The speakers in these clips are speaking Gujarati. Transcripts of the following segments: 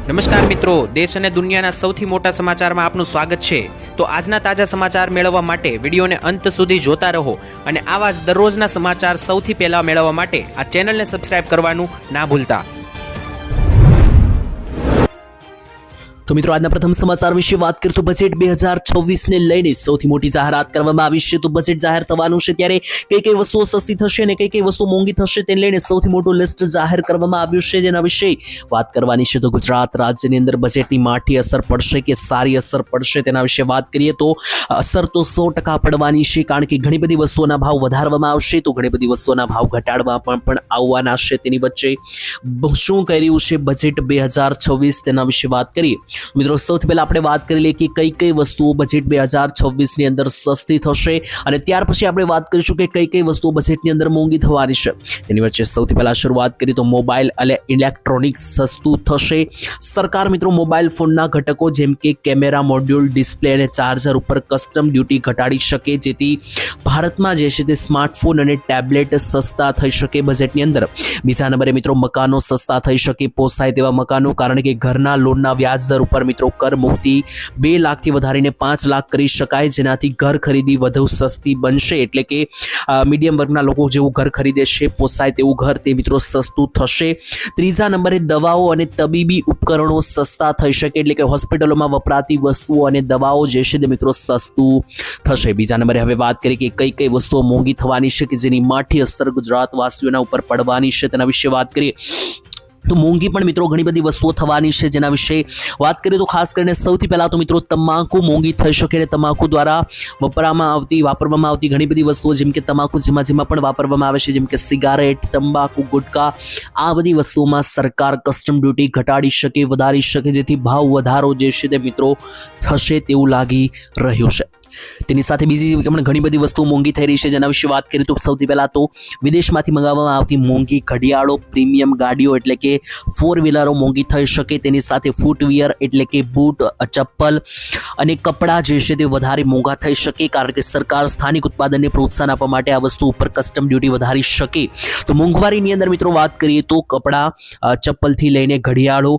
નમસ્કાર મિત્રો, દેશ અને દુનિયાના સૌથી મોટા સમાચારમાં આપનું સ્વાગત છે। તો આજના તાજા સમાચાર મેળવવા માટે વિડીયોને અંત સુધી જોતા રહો અને આવા જ દરરોજના સમાચાર સૌથી પહેલા મેળવવા માટે આ ચેનલને સબસ્ક્રાઇબ કરવાનું ના ભૂલતા। તો મિત્રો આજના પ્રથમ સમાચાર વિશે વાત કરીએ તો બજેટ 2026 ને લઈને સૌથી મોટી જાહેરાત કરવામાં આવી છે। તો બજેટ જાહેર થવાનું છે ત્યારે કઈ વસ્તુઓ સસ્તી થશે અને કઈ વસ્તુઓ મોંઘી થશે તેને લઈને સૌથી મોટું લિસ્ટ જાહેર કરવામાં આવ્યું છે, જેના વિશે વાત કરવાની છે। તો ગુજરાત રાજ્યની અંદર બજેટની માઠી અસર પડશે કે સારી અસર પડશે તેના વિશે વાત કરીએ તો અસર તો 100% પડવાની છે, કારણ કે ઘણી બધી વસ્તુઓના ભાવ વધારવામાં આવશે તો ઘણી બધી વસ્તુઓના ભાવ ઘટાડવામાં પણ આવવાના છે। તેની વચ્ચે શું કરી રહ્યું છે બજેટ 2026 તેના વિશે વાત કરીએ। મિત્રો સૌથી પહેલા આપણે વાત કરી લઈએ કે કઈ વસ્તુઓ બજેટ 2026 ની અંદર સસ્તી થશે અને ત્યાર પછી આપણે વાત કરીશું કે કઈ વસ્તુઓ બજેટની અંદર મોંઘી થવાની છે। તેની વચ્ચે સૌથી પહેલા શરૂઆત કરીએ તો મોબાઈલ અને ઇલેક્ટ્રોનિક્સ સસ્તું થશે। સરકાર મિત્રો મોબાઈલ ફોનના ઘટકો જેમ કે કેમેરા મોડ્યુલ, ડિસ્પ્લે અને ચાર્જર ઉપર કસ્ટમ ડ્યુટી ઘટાડી શકે, જેથી ભારતમાં જે છે તે સ્માર્ટફોન અને ટેબ્લેટ સસ્તા થઈ શકે બજેટની અંદર। બીજા નંબરે મિત્રો મકાનો સસ્તા થઈ શકે, પોસાય તેવા મકાનો, કારણ કે ઘરના લોનના વ્યાજ દર ઉપર મિત્રો કર મુક્તિ 2 લાખથી વધારીને 5 લાખ કરી શકાય, જેનાથી ઘર ખરીદી વધુ સસ્તી બનશે। એટલે કે મીડિયમ વર્ગના લોકો જેવું ઘર ખરીદે છે, પોસાય તેવું ઘર, તે મિત્રો સસ્તું થશે। ત્રીજા નંબરે દવાઓ અને તબીબી ઉપકરણો સસ્તા થઈ શકે, એટલે કે હોસ્પિટલોમાં વપરાતી વસ્તુઓ અને દવાઓ જે છે તે મિત્રો સસ્તું થશે। બીજા નંબરે હવે વાત કરીએ કે કઈ વસ્તુઓ મોંઘી થવાની છે કે જેની માઠી અસર ગુજરાતવાસીઓના ઉપર પડવાની છે તેના વિશે વાત કરીએ તો મોંઘી પણ મિત્રો ઘણી બધી વસ્તુઓ થવાની છે, જેના વિશે વાત કરીએ તો ખાસ કરીને સૌથી પહેલા તો મિત્રો તમાકુ મોંઘી થઈ શકે અને તમાકુ દ્વારા વાપરવામાં આવતી ઘણી બધી વસ્તુઓ જેમ કે તમાકુ જેમાં પણ વાપરવામાં આવે છે, જેમ કે સિગારેટ, તંબાકુ, ગુટકા, આ બધી વસ્તુઓમાં સરકાર કસ્ટમ ડ્યુટી ઘટાડી શકે, વધારી શકે, જેથી ભાવ વધારો જે છે તે મિત્રો થશે તેવું લાગી રહ્યું છે। તેની સાથે બીજી પણ ઘણી બધી વસ્તુઓ મોંઘી થઈ રહી છે, જેના વિશે વાત કરીએ તો સૌથી પહેલા તો વિદેશમાંથી મંગાવવામાં આવતી મોંઘી ઘડિયાળો, પ્રીમિયમ ગાડીઓ એટલે કે 4 વ્હીલરો મોંઘી થઈ શકે। તેની સાથે ફૂટવિયર એટલે કે બૂટ, ચપ્પલ અને કપડાં જે છે તે વધારે મોંઘા થઈ શકે, કારણ કે સરકાર સ્થાનિક ઉત્પાદનને પ્રોત્સાહન આપવા માટે આ વસ્તુ ઉપર કસ્ટમ ડ્યુટી વધારી શકે। તો મોંઘવારીની અંદર મિત્રો વાત કરીએ તો કપડાં, ચપ્પલથી લઈને ઘડિયાળો,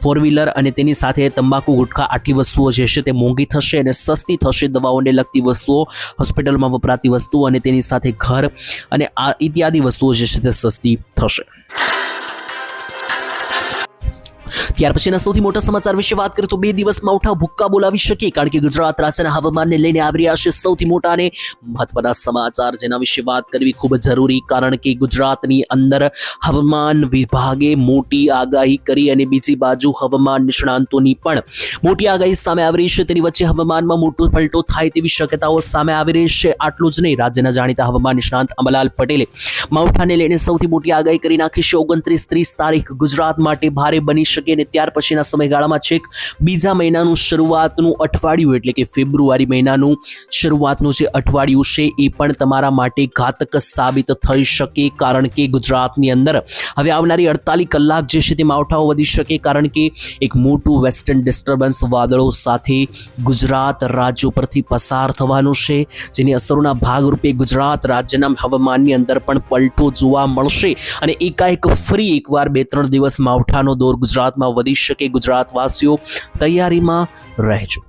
4 વ્હીલર અને તેની સાથે તંબાકુ, ગુટખા, આટલી વસ્તુઓ જે છે તે મોંઘી થશે અને સસ્તી થશે। દવાઓને લગતી વસ્તુઓ, હોસ્પિટલમાં વપરાતી વસ્તુઓ અને તેની સાથે ઘર અને આ ઇત્યાદિ વસ્તુઓ જે છે તે સસ્તી થશે। ત્યાર પછીના સૌથી મોટા સમાચાર વિશે વાત કરીએ તો 2 દિવસમાં ઉઠા ભૂક્કા બોલાવી શકે, કારણ કે ગુજરાત રાજ્યના હવામાનને લઈને આવી રહ્યા છે સૌથી મોટા અને મહત્વના સમાચાર, જેના વિશે વાત કરવી ખૂબ જરૂરી, કારણ કે ગુજરાતની અંદર હવામાન વિભાગે મોટી આગાહી કરી અને બીજી બાજુ હવામાન નિષ્ણાંતોની પણ મોટી આગાહી સામે આવી રહી છે। તેની વચ્ચે હવામાનમાં મોટો પલટો થાય તેવી શક્યતાઓ સામે આવી રહી છે। આટલું જ નહીં, રાજ્યના જાણીતા હવામાન નિષ્ણાંત અમલાલ પટેલે માવઠાને લઈને સૌથી મોટી આગાહી કરી નાખી છે। 29-30 તારીખ ગુજરાત માટે ભારે બની શકે અને ત્યાર પછીના સમયગાળામાં છેક બીજા મહિનાનું શરૂઆતનું અઠવાડિયું એટલે કે ફેબ્રુઆરી મહિનાનું શરૂઆતનું જે અઠવાડિયું છે એ પણ તમારા માટે ઘાતક સાબિત થઈ શકે, કારણ કે ગુજરાતની અંદર હવે આવનારી 48 કલાક જે છે તે માવઠાઓ વધી શકે, કારણ કે એક મોટું વેસ્ટર્ન ડિસ્ટર્બન્સ વાદળો સાથે ગુજરાત રાજ્યો પરથી પસાર થવાનું છે, જેની અસરોના ભાગરૂપે ગુજરાત રાજ્યના હવામાનની અંદર પણ પલટો જોવા મળશે અને એકાએક ફરી એકવાર 2-3 દિવસ માવઠાનો દોર ગુજરાતમાં વધી શકે। ગુજરાતવાસીઓ તૈયારીમાં રહેજો।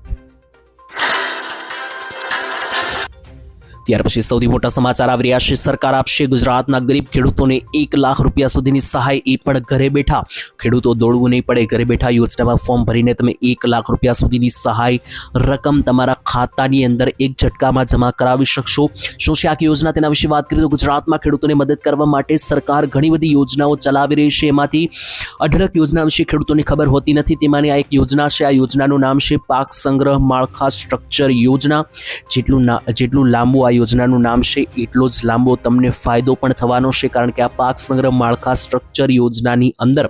ત્યાર પછી સૌથી મોટા સમાચાર આવી રહ્યા છે। સરકાર આપશે ગુજરાતના ગરીબ ખેડૂતોને 1 લાખ રૂપિયા સુધીની સહાય, એ પણ ઘરે બેઠા। ખેડૂતો દોડવું નહીં પડે, ઘરે બેઠા યોજનામાં ફોર્મ ભરીને તમે 1 લાખ રૂપિયા સુધીની સહાય રકમ તમારા ખાતાની અંદર એક ઝટકામાં જમા કરાવી શકશો। શું છે આખી યોજના તેના વિશે વાત કરીએ તો ગુજરાતમાં ખેડૂતોને મદદ કરવા માટે સરકાર ઘણી બધી યોજનાઓ ચલાવી રહી છે। એમાંથી અઢળક યોજના વિશે ખેડૂતોને ખબર હોતી નથી, તેમાંની આ એક યોજના છે। આ યોજનાનું નામ છે પાક સંગ્રહ માળખા સ્ટ્રક્ચર યોજના। જેટલું લાંબુ આ યોજનાનું નામ છે એટલો જ લાંબો તમને ફાયદો પણ થવાનો છે, કારણ કે આ પાક સંગ્રહ માળખા સ્ટ્રક્ચર યોજનાની અંદર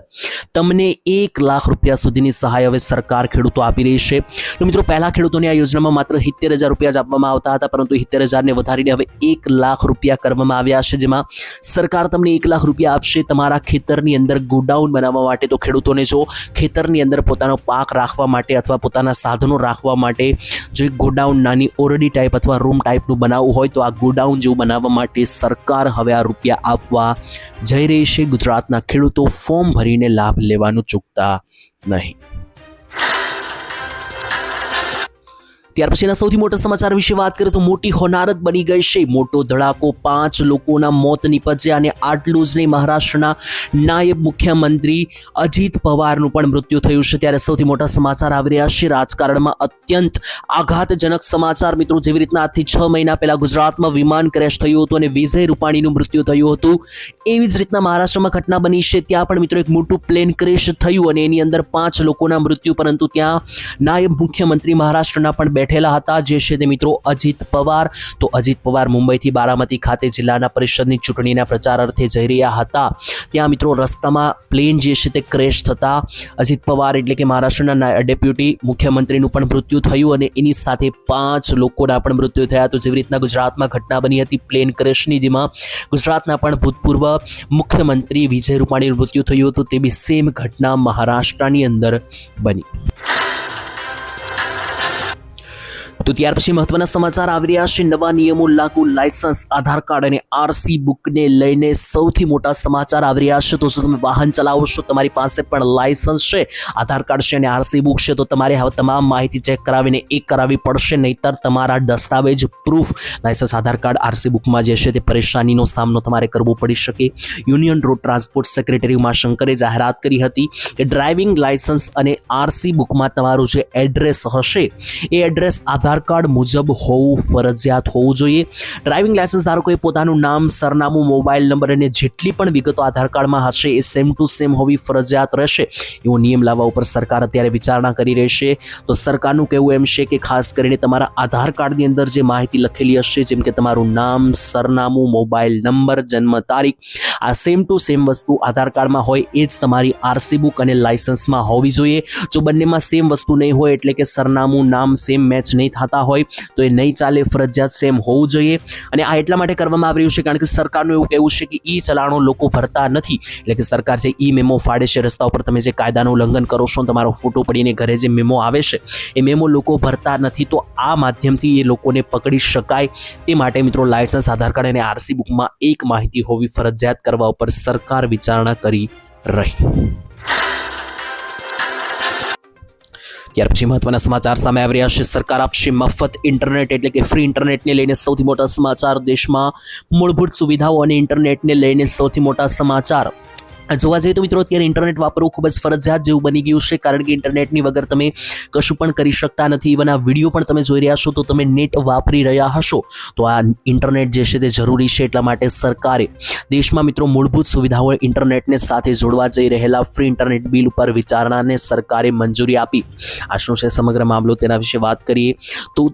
તમને 1 લાખ રૂપિયા સુધીની સહાય હવે સરકાર ખેડૂતો આપી રહી છે। તો મિત્રો પહેલા ખેડૂતોને આ યોજનામાં માત્ર 70,000 રૂપિયા જ આપવામાં આવતા હતા, પરંતુ 70,000 ને વધારીને હવે 1 લાખ રૂપિયા કરવામાં આવ્યા છે, જેમાં સરકાર તમને 1 લાખ રૂપિયા આપશે તમારા ખેતરની અંદર ગોડાઉન બનાવવા માટે। તો ખેડૂતોને જો ખેતરની અંદર પોતાનો પાક રાખવા માટે અથવા પોતાના સાધનો રાખવા માટે જો એક ગોડાઉન નાની ઓરડી ટાઈપ અથવા રૂમ ટાઈપનું બનાવવું હોય તો આ ગોડાઉન જેવું બનાવવા માટે સરકાર હવે આ રૂપિયા આપવા જઈ રહી છે। ગુજરાતના ખેડૂતો ફોર્મ ભરીને લાભ લેવાનું ચૂકતા નહીં. ત્યાર પછીના સૌથી મોટા સમાચાર વિશે વાત કરીએ તો મોટી હોનારત બની ગઈ છે. મોટો ધડાકો, 5 લોકોના મોત નીપજ્યા અને આટલું જ નહીં, મહારાષ્ટ્રના નાયબ મુખ્યમંત્રી અજીત પવારનું પણ મૃત્યુ થયું છે. ત્યારે સૌથી મોટા સમાચાર આવી રહ્યા છે રાજકારણમાં અત્યંત આઘાતજનક સમાચાર મિત્રો. જેવી રીતના આજથી 6 મહિના પહેલા ગુજરાતમાં વિમાન ક્રેશ થયું હતું અને વિજય રૂપાણીનું મૃત્યુ થયું હતું, એવી જ રીતના મહારાષ્ટ્રમાં ઘટના બની છે. ત્યાં પણ મિત્રો એક મોટું પ્લેન ક્રેશ થયું અને એની અંદર 5 લોકોના મૃત્યુ, પરંતુ ત્યાં નાયબ મુખ્યમંત્રી મહારાષ્ટ્રના પણ બેઠેલા હતા, જે છે તે મિત્રો અજીત પવાર. તો અજીત પવાર મુંબઈથી બારામતી ખાતે જિલ્લાના પરિષદની ચૂંટણીના પ્રચાર અર્થે જઈ રહ્યા હતા. ત્યાં મિત્રો રસ્તામાં પ્લેન જે છે તે ક્રેશ થતા અજીત પવાર એટલે કે મહારાષ્ટ્રના ડેપ્યુટી મુખ્યમંત્રીનું પણ મૃત્યુ થયું અને એની સાથે 5 લોકોના પણ મૃત્યુ થયા. તો જેવી રીતના ગુજરાતમાં ઘટના બની હતી પ્લેન ક્રેશની, જેમાં ગુજરાતના પણ ભૂતપૂર્વ મુખ્યમંત્રી વિજય રૂપાણીનું મૃત્યુ થયું હતું, તેવી સેમ ઘટના મહારાષ્ટ્રની અંદર બની. તો ત્યાર પછી મહત્વના સમાચાર આવી રહ્યા છે. નવા નિયમો લાગુ, લાયસન્સ, આધાર કાર્ડ અને આરસી બુકને લઈને સૌથી મોટા સમાચાર આવી રહ્યા છે. તો જો તમે વાહન ચલાવો છો, તમારી પાસે પણ લાયસન્સ છે, આધાર કાર્ડ છે અને આરસી બુક છે, તો તમારે હવે તમામ માહિતી ચેક કરાવીને એક કરાવવી પડશે, નહીતર તમારા દસ્તાવેજ પ્રૂફ લાયસન્સ, આધાર કાર્ડ, આરસી બુકમાં જે છે તે પરેશાનીનો સામનો તમારે કરવો પડી શકે. યુનિયન રોડ ટ્રાન્સપોર્ટ સેક્રેટરી ઉમાશંકરે જાહેરાત કરી હતી કે ડ્રાઇવિંગ લાયસન્સ અને આરસી બુકમાં તમારું જે એડ્રેસ હશે એ એડ્રેસ આધાર કાર્ડ મુજબ હોવું ફરજિયાત હોવું જોઈએ. ડ્રાઇવિંગ લાયસન્સ ધારકોએ પોતાનું નામ, સરનામું, મોબાઈલ નંબર અને જેટલી પણ વિગતો આધાર કાર્ડમાં હશે એ સેમ ટુ સેમ હોવી ફરજિયાત રહેશે. એવો નિયમ લાવવા ઉપર સરકાર અત્યારે વિચારણા કરી રહી છે. તો સરકારનું કહેવું એમ છે કે ખાસ કરીને તમારા આધાર કાર્ડની અંદર જે માહિતી લખેલી હશે, જેમ કે તમારું નામ, સરનામું, મોબાઈલ નંબર, જન્મ તારીખ, આ સેમ ટુ સેમ વસ્તુ આધાર કાર્ડમાં હોય એ જ તમારી આરસી બુક અને લાયસન્સમાં હોવી જોઈએ. જો બંનેમાં સેમ વસ્તુ નહીં હોય, એટલે કે સરનામું, નામ સેમ મેચ નહીં થતા હોય, તો એ નહીં ચાલે, ફરજિયાત સેમ હોવું જોઈએ. અને આ એટલા માટે કરવામાં આવી રહ્યું છે કારણ કે સરકારનું એવું કહેવું છે કે ઈ ચલાણો લોકો ભરતા નથી. એટલે કે સરકાર જે ઈ મેમો ફાડે છે, રસ્તા ઉપર તમે જે કાયદાનું ઉલ્લંઘન કરો છો, તમારો ફોટો પડીને ઘરે જે મેમો આવે છે એ મેમો લોકો ભરતા નથી. તો આ માધ્યમથી એ લોકોને પકડી શકાય તે માટે મિત્રો લાયસન્સ, આધાર કાર્ડ અને આરસી બુકમાં એક માહિતી હોવી ફરજિયાત કરવા ઉપર સરકાર વિચારણા કરી રહી. ત્યાર પછી મહત્વના સમાચાર સામે આવી રહ્યા છે. સરકાર આપશે મફત ઇન્ટરનેટ એટલે કે ફ્રી ઇન્ટરનેટને લઈને સૌથી મોટા સમાચાર. દેશમાં મૂળભૂત સુવિધાઓ અને ઇન્ટરનેટને લઈને સૌથી મોટા સમાચાર. જોવા જઈએ તો મિત્રો અત્યારે ઇન્ટરનેટ વાપરવું ખૂબ જ ફરજિયાત જેવું બની ગયું છે, કારણ કે ઇન્ટરનેટની વગર તમે કશું પણ કરી શકતા નથી. ઇવન આ વિડીયો પણ તમે જોઈ રહ્યા છો તો તમે નેટ વાપરી રહ્યા હશો, તો આ ઇન્ટરનેટ જે છે તે જરૂરી છે. એટલા માટે સરકારે દેશમાં મિત્રો મૂળભૂત સુવિધાઓ ઇન્ટરનેટને સાથે જોડવા જઈ રહેલા ફ્રી ઇન્ટરનેટ બિલ ઉપર વિચારણાને સરકારે મંજૂરી આપી. આ શું છે સમગ્ર મામલો, તેના વિશે વાત કરીએ તો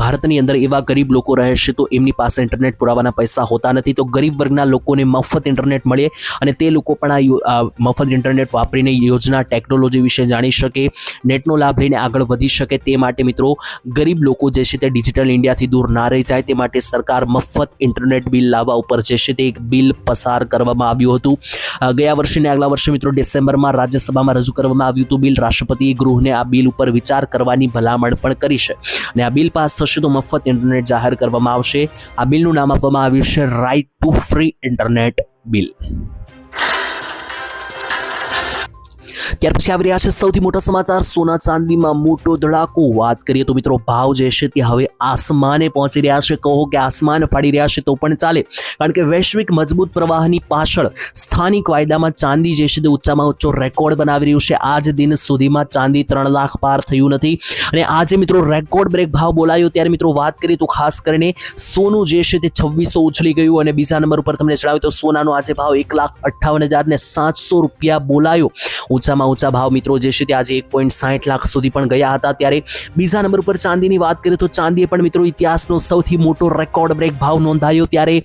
ભારતની અંદર એવા ગરીબ લોકો રહે છે તો એમની પાસે ઇન્ટરનેટ પુરાવાના પૈસા હોતા નથી, તો ગરીબ વર્ગના લોકોને મફત ઇન્ટરનેટ મળે અને તે લોકો પણ આ મફત ઇન્ટરનેટ વાપરીને યોજના, ટેકનોલોજી વિશે જાણી શકે, નેટનો લાભ લઈને આગળ વધી શકે. તે માટે મિત્રો ગરીબ લોકો જે છે તે ડિજિટલ ઇન્ડિયાથી દૂર ના રહી જાય તે માટે સરકાર મફત ઇન્ટરનેટ બિલ લાવવા ઉપર જે છે તે એક બિલ પસાર કરવામાં આવ્યું હતું. ગયા વર્ષે ને આગલા વર્ષે મિત્રો ડિસેમ્બરમાં રાજ્યસભામાં રજૂ કરવામાં આવ્યું હતું બિલ. રાષ્ટ્રપતિએ ગૃહને આ બિલ ઉપર વિચાર કરવાની ભલામણ પણ કરી છે અને આ બિલ પાસ થશે તો મફત ઇન્ટરનેટ જાહેર કરવામાં આવશે. આ બિલનું નામ આપવામાં આવ્યું છે right to free internet bill. ત્યાર પછી આવી રહ્યા છે સૌથી મોટા સમાચાર. સોના ચાંદીમાં મોટો ધડાકો. વાત કરીએ તો મિત્રો ભાવ જે છે તે હવે આસમાને પહોંચી રહ્યા છે. કહો કે આસમાન ફાડી રહ્યા છે તો પણ ચાલે, કારણ કે વૈશ્વિક મજબૂત પ્રવાહની પાછળ સ્થાનિક વાયદામાં ચાંદી જે છે તે ઊંચામાં ઊંચો રેકોર્ડ બનાવી રહ્યું છે. આજ દિન સુધીમાં ચાંદી 3 લાખ પાર થયું નથી અને આજે મિત્રો રેકોર્ડ બ્રેક ભાવ બોલાયો. ત્યારે મિત્રો વાત કરીએ તો ખાસ કરીને સોનું જે છે તે 2600 ઉછળી ગયું અને બીજા નંબર ઉપર તમને જણાવ્યું તો સોનાનો આજે ભાવ 1,58,700 રૂપિયા બોલાયો. ઊંચામાં ઊંચા ભાવ મિત્રો જે છે તે આજે 1.60 લાખ સુધી પણ ગયા હતા. ત્યારે બીજા નંબર પર ચાંદીની વાત કરીએ તો ચાંદીએ પણ મિત્રો ઇતિહાસનો સૌથી મોટો રેકોર્ડ બ્રેક ભાવ નોંધાયો. ત્યારે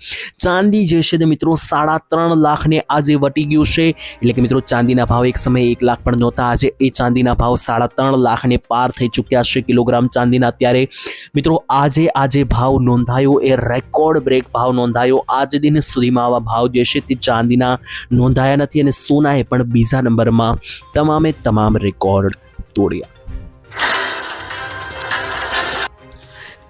ચાંદી જે છે તે મિત્રો 3.5 લાખને આજે વટી ગયું છે. એટલે કે મિત્રો ચાંદીના ભાવ એક સમયે 1 લાખ પણ નહોતા, આજે એ ચાંદીના ભાવ 3.5 લાખને પાર થઈ ચૂક્યા છે કિલોગ્રામ ચાંદીના. ત્યારે મિત્રો આજે ભાવ નોંધાયો એ રેકોર્ડ બ્રેક ભાવ નોંધાયો. આજ દિન સુધીમાં આવા ભાવ જે છે તે ચાંદીના નોંધાયા નથી અને સોનાએ પણ બીજા નંબરમાં તમામે તમામ રેકોર્ડ તોડ્યા.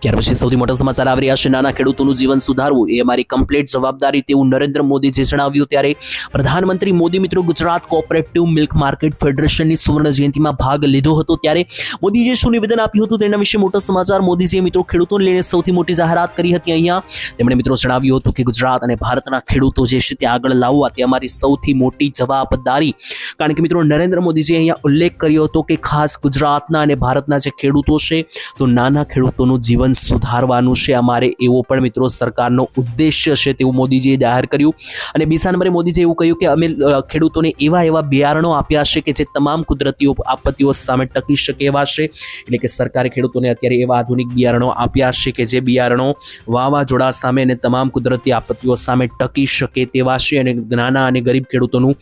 ત્યાર પછી સૌથી મોટા સમાચાર આવી રહ્યા છે, નાના ખેડૂતોનું જીવન સુધારવું એ અમારી કમ્પ્લીટ જવાબદારી તેવું નરેન્દ્ર મોદીજીએ જણાવ્યું. ત્યારે પ્રધાનમંત્રી મોદી મિત્રો ગુજરાત કોઓપરેટિવ મિલ્ક માર્કેટ ફેડરેશનની સુવર્ણ જયંતિમાં ભાગ લીધો હતો. ત્યારે મોદીજીએ શું નિવેદન આપ્યું હતું તેના વિશે મોટા સમાચાર. મોદીજીએ મિત્રો ખેડૂતોને લઈને સૌથી મોટી જાહેરાત કરી હતી. અહીંયા તેમણે મિત્રો જણાવ્યું હતું કે ગુજરાત અને ભારતના ખેડૂતો જે છે તે આગળ લાવવા તે અમારી સૌથી મોટી જવાબદારી. કારણ કે મિત્રો નરેન્દ્ર મોદીજીએ અહીંયા ઉલ્લેખ કર્યો હતો કે ખાસ ગુજરાતના અને ભારતના જે ખેડૂતો છે તો નાના ખેડૂતોનું જીવન સુધારવાનું છે અમારે, એવો પણ મિત્રો સરકારનો ઉદ્દેશ્ય છે તેવું મોદીજીએ જાહેર કર્યું. અને બીજા નંબરે મોદીજીએ એવું કહ્યું કે અમે ખેડૂતોને એવા બિયારણો આપ્યા છે કે જે તમામ કુદરતી આપત્તિઓ સામે ટકી શકે એવા છે. એટલે કે સરકારે ખેડૂતોને અત્યારે એવા આધુનિક બિયારણો આપ્યા છે કે જે બિયારણો વાવાઝોડા સામે અને તમામ કુદરતી આપત્તિઓ સામે ટકી શકે તેવા છે. અને નાના અને ગરીબ ખેડૂતોનું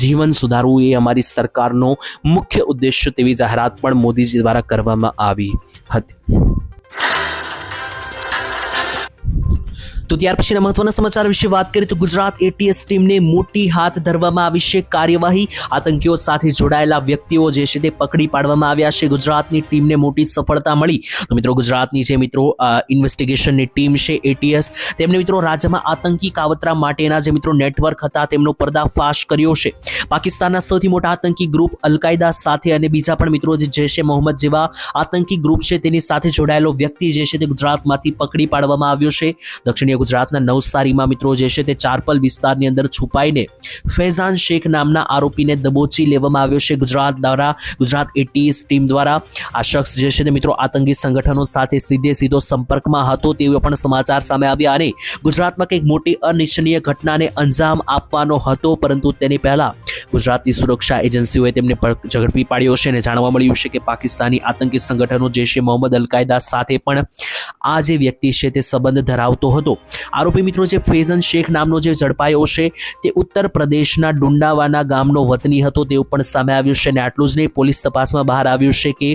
જીવન સુધારવું એ અમારી સરકારનો મુખ્ય ઉદ્દેશ્ય તેવી જાહેરાત પણ મોદીજી દ્વારા કરવામાં આવી હતી. તો ત્યાર પછીના મહત્વના સમાચાર વિશે વાત કરીએ તો ગુજરાત એટીએસ ટીમને મોટી હાથ ધરવામાં આવી છે કાર્યવાહી. આતંકીઓ સાથે જોડાયેલા વ્યક્તિઓ જે છે તે પકડી પાડવામાં આવ્યા છે. ગુજરાતની ટીમને મોટી સફળતા મળી. તો મિત્રો ગુજરાતની જે મિત્રો ઇન્વેસ્ટિગેશનની ટીમ છે એટીએસ, તેમને મિત્રો રાજ્યમાં આતંકી કાવતરા માટેના જે મિત્રો નેટવર્ક હતા તેમનો પર્દાફાશ કર્યો છે. પાકિસ્તાનના સૌથી મોટા આતંકી ગ્રુપ અલ-કાયદા સાથે અને બીજા પણ મિત્રો જે જૈશ-એ મોહમ્મદ જેવા આતંકી ગ્રુપ છે તેની સાથે જોડાયેલો વ્યક્તિ જે છે તે ગુજરાતમાંથી પકડી પાડવામાં આવ્યો છે. દક્ષિણીય ગુજરાતના નવસારીમાં મિત્રો જે છે તે ચારપલ વિસ્તારની અંદર છુપાઈને ફૈઝાન શેખ નામના આરોપીને દબોચી લેવામાં આવ્યો છે ગુજરાત એટીએસ ટીમ દ્વારા. આ શખ્સ જે છે તે મિત્રો આતંકી સંગઠનો સાથે સીધો સંપર્કમાં હતો તેવા પણ સમાચાર સામે આવ્યા. અને ગુજરાતમાં કંઈક મોટી અનિચ્છનીય ઘટનાને અંજામ આપવાનો હતો, પરંતુ તેની પહેલા ગુજરાતની સુરક્ષા એજન્સીઓએ તેમને ઝડપી પાડ્યો છે. અને જાણવા મળ્યું છે કે પાકિસ્તાની આતંકી સંગઠનો જૈશ-એ મોહમ્મદ અલ-કાયદા સાથે પણ આ જે વ્યક્તિ છે તે સંબંધ ધરાવતો હતો. આરોપી મિત્રો જે ફૈઝાન શેખ નામનો જે ઝડપાયો છે તે ઉત્તર પ્રદેશના ડુંડાવાના ગામનો વતની હતો તેવું પણ સામે આવ્યું છે. અને આટલું જ નહીં, પોલીસ તપાસમાં બહાર આવ્યું છે કે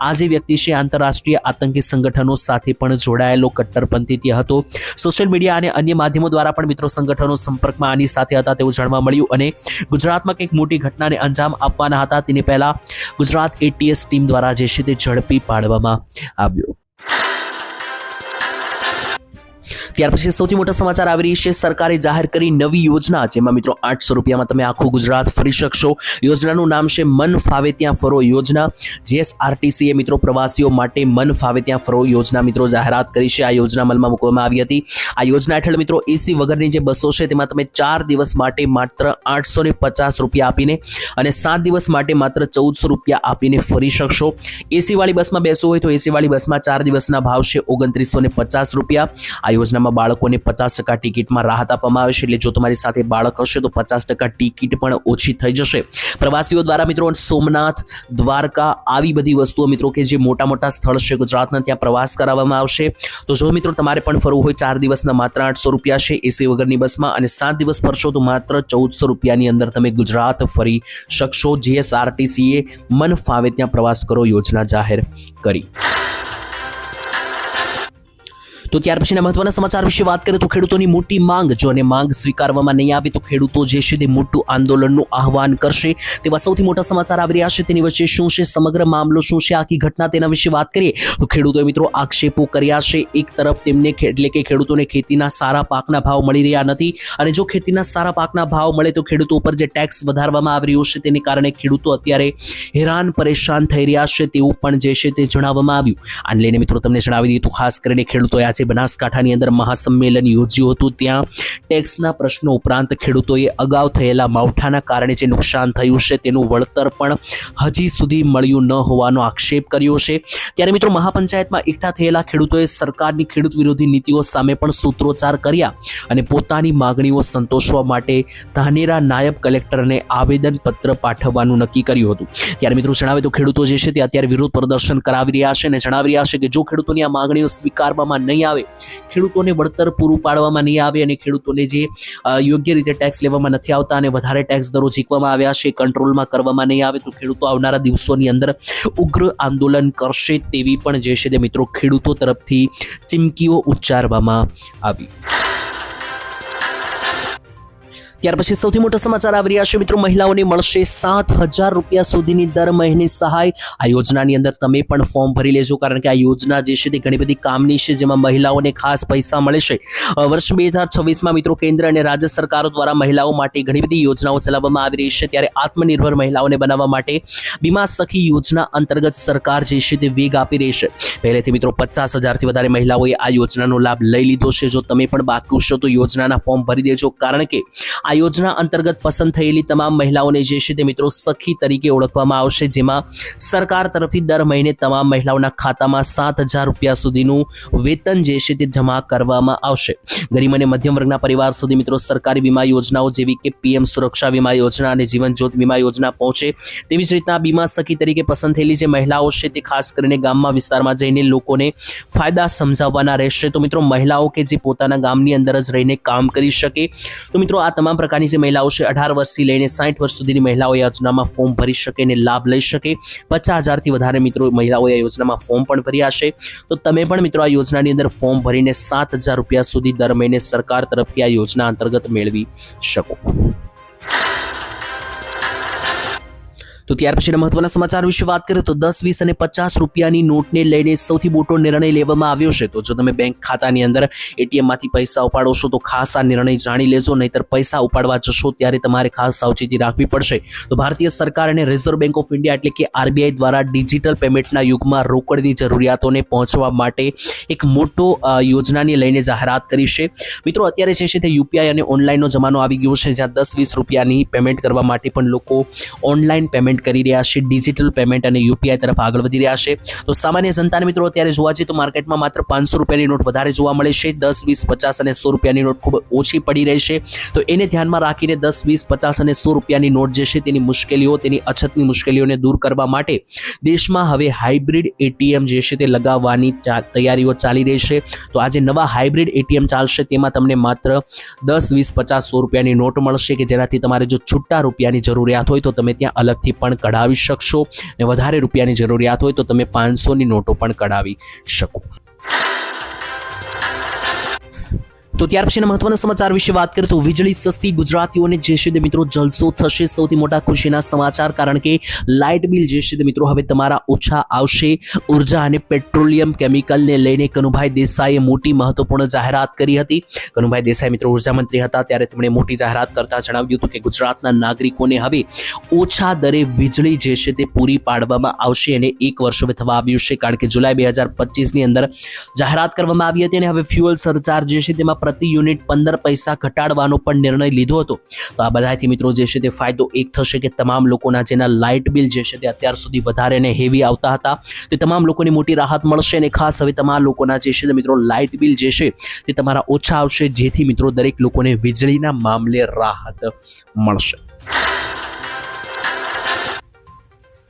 આ જે વ્યક્તિ છે આંતરરાષ્ટ્રીય આતંકી સંગઠનો સાથે પણ જોડાયેલો કટ્ટરપંથી હતો. સોશિયલ મીડિયા અને અન્ય માધ્યમો દ્વારા પણ મિત્રો સંગઠનો સંપર્કમાં આની સાથે હતા તેવું જાણવા મળ્યું. અને ગુજરાતમાં કંઈક મોટી ઘટનાને અંજામ આપવાના હતા તેની પહેલા ગુજરાત એટીએસ ટીમ દ્વારા જે છે તે ઝડપી પાડવામાં આવ્યો. ત્યાર પછી સૌથી મોટા સમાચાર આવી રહી છે. સરકારે જાહેર કરી નવી યોજના, જેમાં મિત્રો 800 રૂપિયામાં તમે આખું ગુજરાત ફરી શકશો. યોજનાનું નામ છે મન ફાવે ત્યાં ફરો યોજના. જીએસઆરટીસીએ મિત્રો પ્રવાસીઓ માટે મન ફાવે ત્યાં ફરો યોજના મિત્રો જાહેરાત કરી છે. આ યોજના અમલમાં મૂકવામાં આવી હતી. આ યોજના હેઠળ મિત્રો એસી વગરની જે બસો છે તેમાં તમે 4 દિવસ માટે માત્ર 850 રૂપિયા આપીને અને 7 દિવસ માટે માત્ર 1400 રૂપિયા આપીને ફરી શકશો. એસી વાળી બસમાં બેસવું હોય તો એસી વાળી બસમાં 4 દિવસના ભાવ છે 2950 રૂપિયા. આ યોજના બાળકોને 50% ટિકિટમાં રાહત આપવામાં આવે છે. એટલે જો તમારી સાથે બાળક હશે તો 50% ટિકિટ પણ ઓછી થઈ જશે. પ્રવાસીઓ દ્વારા મિત્રો સોમનાથ, દ્વારકા આવી બધી વસ્તુઓ મિત્રો કે જે મોટા સ્થળ છે ગુજરાતના ત્યાં પ્રવાસ કરાવવામાં આવશે. તો જો મિત્રો તમારે પણ ફરવું હોય 4 દિવસના માત્ર 800 રૂપિયા છે એસી વગરની બસમાં, અને 7 દિવસ ફરશો તો માત્ર 1400 રૂપિયાની અંદર તમે ગુજરાત ફરી શકશો. જીએસઆરટીસીએ મન ફાવે ત્યાં પ્રવાસ કરો યોજના જાહેર કરી. તો ત્યાર પછીના મહત્વના સમાચાર વિશે વાત કરીએ તો ખેડૂતોની મોટી માંગ, જો અને માંગ સ્વીકારવામાં નહીં આવે તો ખેડૂતો જે છે તે મોટું આંદોલનનું આહવાન કરશે તેવા સૌથી મોટા સમાચાર આવી રહ્યા છે. તેની વચ્ચે શું છે સમગ્ર મામલો, શું છે આખી ઘટના, તેના વિશે વાત કરીએ તો ખેડૂતોએ મિત્રો આક્ષેપો કર્યા છે. એક તરફ તેમને એટલે કે ખેડૂતોને ખેતીના સારા પાકના ભાવ મળી રહ્યા નથી, અને જો ખેતીના સારા પાકના ભાવ મળે તો ખેડૂતો ઉપર જે ટેક્સ વધારવામાં આવી રહ્યો છે તેને કારણે ખેડૂતો અત્યારે હેરાન પરેશાન થઈ રહ્યા છે તેવું પણ જે છે તે જણાવવામાં આવ્યું. આને લઈને મિત્રો તમને જણાવી દઈએ તો ખાસ કરીને ખેડૂતોએ આજે બનાસકાંઠાની અંદર મહાસંમેલન યોજ્યું હતું. ત્યાં ટેક્સના પ્રશ્નો ઉપરાંત ખેડૂતોએ અગાઉ થયેલા માવઠાના કારણે જે નુકસાન થયું છે તેનું વળતર પણ હજી સુધી મળ્યું ન હોવાનો આક્ષેપ કર્યો છે. ત્યારે મિત્રો મહાપંચાયતમાં એકઠા થયેલા ખેડૂતોએ સરકારની ખેડૂત વિરોધી નીતિઓ સામે પણ સૂત્રોચ્ચાર કર્યા અને પોતાની માગણીઓ સંતોષવા માટે ધાનેરા નાયબ કલેક્ટરને આવેદનપત્ર પાઠવવાનું નક્કી કર્યું હતું. ત્યારે મિત્રો જણાવે તો ખેડૂતો જે છે તે અત્યારે વિરોધ પ્રદર્શન કરાવી રહ્યા છે અને જણાવી રહ્યા છે કે જો ખેડૂતોની આ માગણીઓ સ્વીકારવામાં નહીં આવે, ખેડૂતોને વળતર પૂરું પાડવામાં નહીં આવે અને ખેડૂતોને જે યોગ્ય રીતે ટેક્સ લેવામાં નથી આવતા અને વધારે ટેક્સ દરો ઝીકવામાં આવ્યા છે કંટ્રોલમાં કરવામાં નહીં આવે તો ખેડૂતો આવનારા દિવસોની અંદર ઉગ્ર આંદોલન કરશે તેવી પણ જે છે તે મિત્રો ખેડૂતો તરફથી ચીમકીઓ ઉચ્ચારવામાં આવી. ત્યાર પછી સૌથી મોટા સમાચાર આવી રહ્યા છે મિત્રો, મહિલાઓને મળશે 7,000 રૂપિયા સુધીની દર મહિને સહાય. આ યોજનાની અંદર તમે પણ ફોર્મ ભરી લેજો, કારણ કે આ યોજના જે છે તે ઘણી બધી કામની છે, જેમાં મહિલાઓને ખાસ પૈસા મળે છે. વર્ષ 2026માં મિત્રો કેન્દ્ર અને રાજ્ય સરકારો દ્વારા મહિલાઓ માટે ઘણી બધી યોજનાઓ ચલાવવામાં આવી રહી છે. ત્યારે આત્મનિર્ભર મહિલાઓને બનાવવા માટે બીમા સખી યોજના અંતર્ગત સરકાર જે છે તે વેગ આપી રહી છે. પહેલેથી મિત્રો 50,000થી વધારે મહિલાઓએ આ યોજનાનો લાભ લઈ લીધો છે. જો તમે પણ બાકી છો તો યોજનાના ફોર્મ ભરી દેજો, કારણ કે આ યોજના અંતર્ગત પસંદ થયેલી તમામ મહિલાઓને જે છે તે મિત્રો સખી તરીકે ઓળખવામાં આવશે, જેમાં સરકાર તરફથી દર મહિને તમામ મહિલાઓના ખાતામાં 7,000 રૂપિયા સુધીનું વેતન જે છે તે જમા કરવામાં આવશે. ગરીબ અને મધ્યમ વર્ગના પરિવાર સુધી મિત્રો સરકારી વીમા યોજનાઓ જેવી કે પીએમ સુરક્ષા વીમા યોજના અને જીવન જ્યોત વીમા યોજના પહોંચે. તેવી જ રીતના બીમા સખી તરીકે પસંદ થયેલી જે મહિલાઓ છે તે ખાસ કરીને ગામમાં વિસ્તારમાં જઈને લોકોને ફાયદા સમજાવવાના રહેશે. તો મિત્રો મહિલાઓ કે જે પોતાના ગામની અંદર જ રહીને કામ કરી શકે, તો મિત્રો આ તમામ પ્રકારની જે મહિલાઓ છે 18 વર્ષથી લઈને 60 વર્ષ સુધીની મહિલાઓ આ યોજનામાં ફોર્મ ભરી શકે અને લાભ લઈ શકે. 50,000થી વધારે મિત્રો મહિલાઓએ આ યોજનામાં ફોર્મ પણ ભર્યા છે. તો તમે પણ મિત્રો આ યોજનાની અંદર ફોર્મ ભરીને 7,000 રૂપિયા સુધી દર મહિને સરકાર તરફથી આ યોજના અંતર્ગત મેળવી શકો. તો ત્યાર પછીના મહત્વના સમાચાર વિશે વાત કરીએ તો 10, 20 અને 50 રૂપિયાની નોટને લઈને સૌથી મોટો નિર્ણય લેવામાં આવ્યો છે. તો જો તમે બેંક ખાતાની અંદર એટીએમમાંથી પૈસા ઉપાડો છો તો ખાસ આ નિર્ણય જાણી લેજો, નહીતર પૈસા ઉપાડવા જશો ત્યારે તમારે ખાસ સાવચેતી રાખવી પડશે. તો ભારતીય સરકાર અને રિઝર્વ બેંક ઓફ ઇન્ડિયા એટલે કે આરબીઆઈ દ્વારા ડિજિટલ પેમેન્ટના યુગમાં રોકડની જરૂરિયાતોને પહોંચવા માટે એક મોટો યોજનાને લઈને જાહેરાત કરી છે. મિત્રો અત્યારે જે છે તે યુપીઆઈ અને ઓનલાઈનનો જમાનો આવી ગયો છે, જ્યાં 10, 20 રૂપિયાની પેમેન્ટ કરવા માટે પણ લોકો ઓનલાઈન પેમેન્ટ કરી રહ્યા છે, ડિજિટલ પેમેન્ટ અને યુપીઆઈ તરફ આગળ વધી રહ્યા છે. તો સામાન્ય જનતાને મિત્રો અત્યારે જોવા જઈએ તો માર્કેટમાં માત્ર 500 રૂપિયાની નોટ વધારે જોવા મળે છે. 10, 20, 50 અને 100 રૂપિયાની નોટ ખૂબ ઓછી પડી રહી છે. તો એને ધ્યાનમાં રાખીને 10, 20, 50 અને 100 રૂપિયાની નોટ જે છે તેની મુશ્કેલીઓ, તેની અછતની મુશ્કેલીઓને દૂર કરવા માટે દેશમાં હવે હાઇબ્રિડ એટીએમ જે છે તે લગાવવાની તૈયારીઓ ચાલી રહી છે. તો આજે નવા હાઇબ્રિડ એટીએમ ચાલશે, તેમાં તમને માત્ર 10, 20, 50, 100 રૂપિયાની નોટ મળશે, કે જેનાથી તમારે જો છૂટા રૂપિયાની જરૂરિયાત હોય તો તમે ત્યાં અલગથી પણ કઢાવી શકશો, અને વધારે રૂપિયાની જરૂરિયાત હોય તો તમે 500ની નોટો પણ કઢાવી શકો. તો ત્યાર પછીના મહત્વના સમાચાર વિશે વાત કરીએ તો વીજળી સસ્તી, ગુજરાતીઓને જે છે તે મિત્રો જલસો થશે. સૌથી મોટા ખુશીના સમાચાર, કારણ કે લાઇટ બિલ જે છે તે મિત્રો હવે તમારા ઓછા આવશે. ઉર્જા અને પેટ્રોલિયમ કેમિકલને લઈને કનુભાઈ દેસાઈએ મોટી મહત્વપૂર્ણ જાહેરાત કરી હતી. કનુભાઈ દેસાઈ મિત્રો ઉર્જા મંત્રી હતા ત્યારે તેમણે મોટી જાહેરાત કરતા જણાવ્યું હતું કે ગુજરાતના નાગરિકોને હવે ઓછા દરે વીજળી જે છે તે પૂરી પાડવામાં આવશે, અને 1 વર્ષ હવે થવા આવ્યું છે, કારણ કે જુલાઈ 2025ની અંદર જાહેરાત કરવામાં આવી હતી. અને હવે ફ્યુઅલ સરચાર્જ જે છે તેમાં પ્રતિ યુનિટ 15 પૈસા ઘટાડવાનો પણ નિર્ણય લીધો હતો. તો આ બધાથી મિત્રો જે છે તે ફાયદો એક થશે કે તમામ લોકોના જેના લાઇટ બિલ જે છે તે અત્યાર સુધી વધારે અને હેવી આવતા હતા, તે તમામ લોકોને મોટી રાહત મળશે. અને ખાસ હવે તમામ લોકોના જે છે તે મિત્રો લાઇટ બિલ જે છે તે તમારા ઓછા આવશે, જેથી મિત્રો દરેક લોકોને વીજળીના મામલે રાહત મળશે.